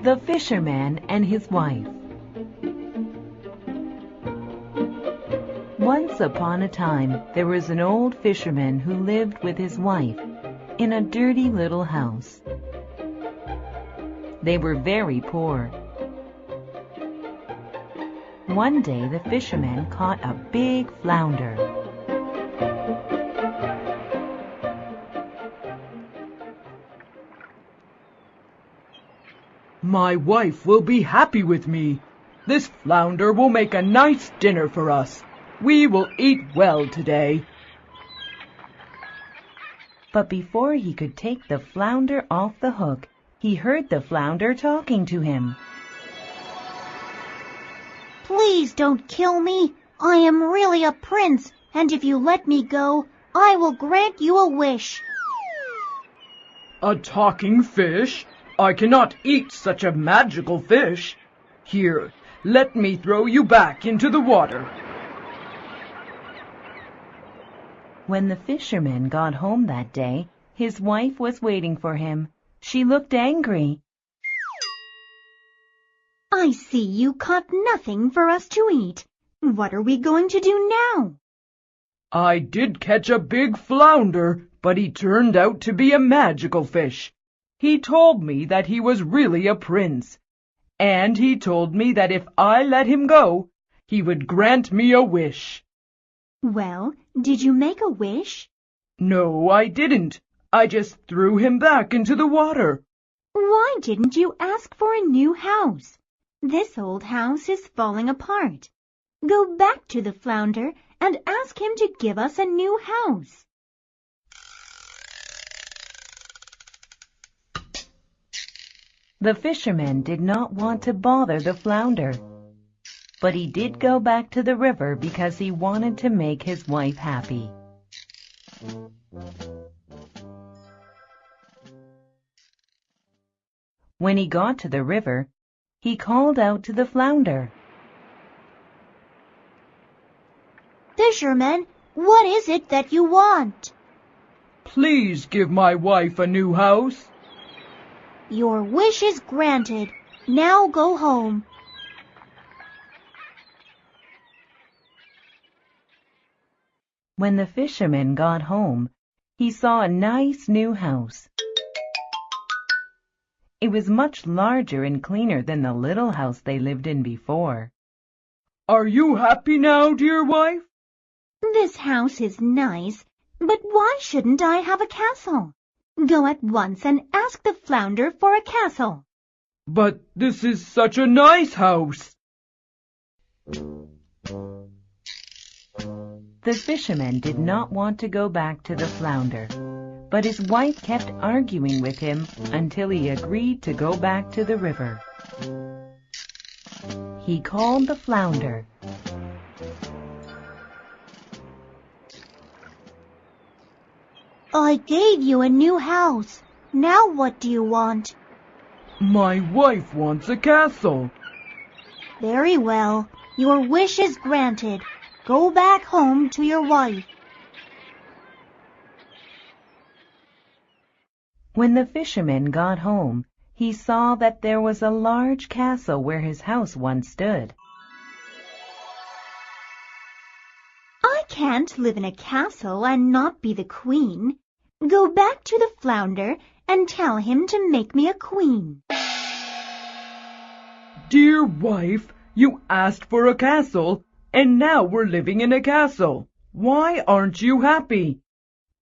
The Fisherman and His Wife. Once upon a time, there was an old fisherman who lived with his wife in a dirty little house. They were very poor. One day, the fisherman caught a big flounder. My wife will be happy with me. This flounder will make a nice dinner for us. We will eat well today. But before he could take the flounder off the hook, he heard the flounder talking to him. Please don't kill me. I am really a prince, and if you let me go, I will grant you a wish. A talking fish? I cannot eat such a magical fish. Here, let me throw you back into the water. When the fisherman got home that day, his wife was waiting for him. She looked angry. I see you caught nothing for us to eat. What are we going to do now? I did catch a big flounder, but he turned out to be a magical fish. He told me that he was really a prince, and he told me that if I let him go, he would grant me a wish. Well, did you make a wish? No, I didn't. I just threw him back into the water. Why didn't you ask for a new house? This old house is falling apart. Go back to the flounder and ask him to give us a new house. The fisherman did not want to bother the flounder, but he did go back to the river because he wanted to make his wife happy. When he got to the river, he called out to the flounder. Fisherman, what is it that you want? Please give my wife a new house. Your wish is granted. Now go home. When the fisherman got home, he saw a nice new house. It was much larger and cleaner than the little house they lived in before. Are you happy now, dear wife? This house is nice, but why shouldn't I have a castle? Go at once and ask the flounder for a castle. But this is such a nice house. The fisherman did not want to go back to the flounder, but his wife kept arguing with him until he agreed to go back to the river. He called the flounder. I gave you a new house. Now what do you want? My wife wants a castle. Very well. Your wish is granted. Go back home to your wife. When the fisherman got home, he saw that there was a large castle where his house once stood. I can't live in a castle and not be the queen. Go back to the flounder and tell him to make me a queen. Dear wife, you asked for a castle, and now we're living in a castle. Why aren't you happy?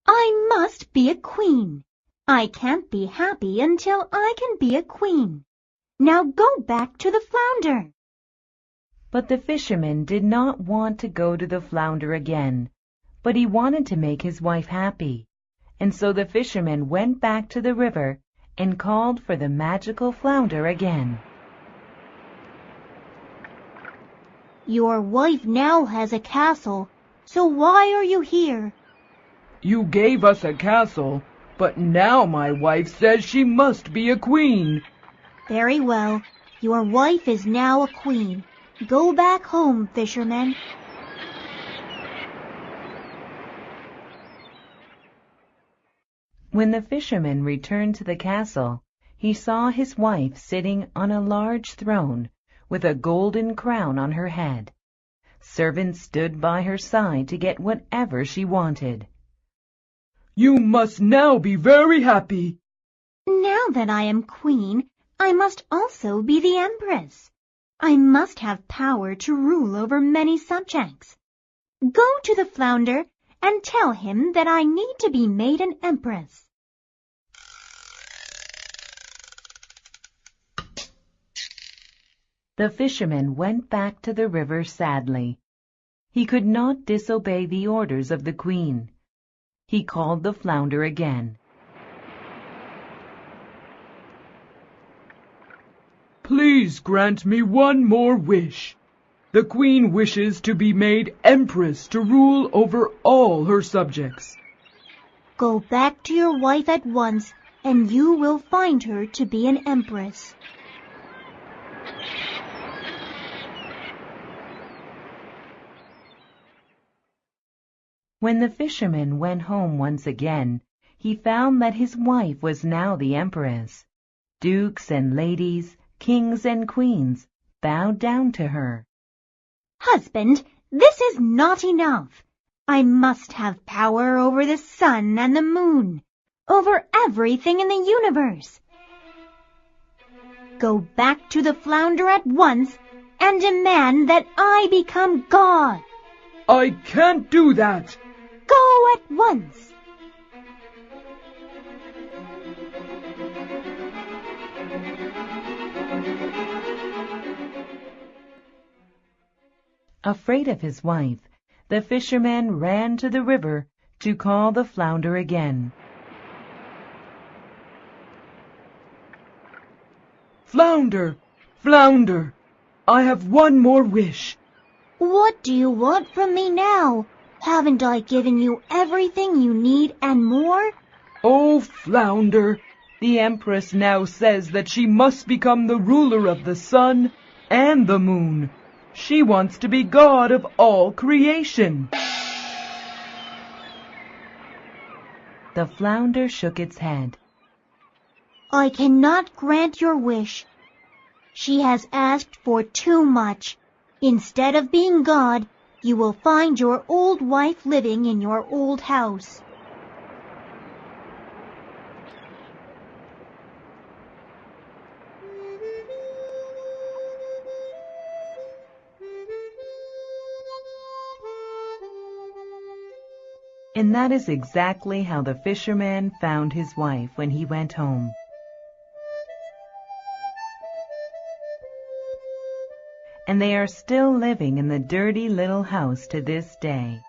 I must be a queen. I can't be happy until I can be a queen. Now go back to the flounder. But the fisherman did not want to go to the flounder again, but he wanted to make his wife happy. And so the fisherman went back to the river and called for the magical flounder again. Your wife now has a castle, so why are you here? You gave us a castle, but now my wife says she must be a queen. Very well. Your wife is now a queen. Go back home, fisherman. When the fisherman returned to the castle, he saw his wife sitting on a large throne with a golden crown on her head. Servants stood by her side to get whatever she wanted. "You must now be very happy." Now that I am queen, I must also be the empress. I must have power to rule over many subjects. Go to the flounder and tell him that I need to be made an empress." The fisherman went back to the river sadly. He could not disobey the orders of the queen. He called the flounder again. "Please grant me one more wish. The queen wishes to be made empress to rule over all her subjects." "Go back to your wife at once, and you will find her to be an empress." When the fisherman went home once again, he found that his wife was now the empress. Dukes and ladies, kings and queens bowed down to her. "Husband, this is not enough. I must have power over the sun and the moon, over everything in the universe. Go back to the flounder at once and demand that I become God." "I can't do that." "Go at once." Afraid of his wife, the fisherman ran to the river to call the flounder again. "Flounder, flounder, I have one more wish." "What do you want from me now? Haven't I given you everything you need and more?" "Oh, flounder, the empress now says that she must become the ruler of the sun and the moon. She wants to be God of all creation." The flounder shook its head. "I cannot grant your wish. She has asked for too much. Instead of being God, you will find your old wife living in your old house." And that is exactly how the fisherman found his wife when he went home. And they are still living in the dirty little house to this day.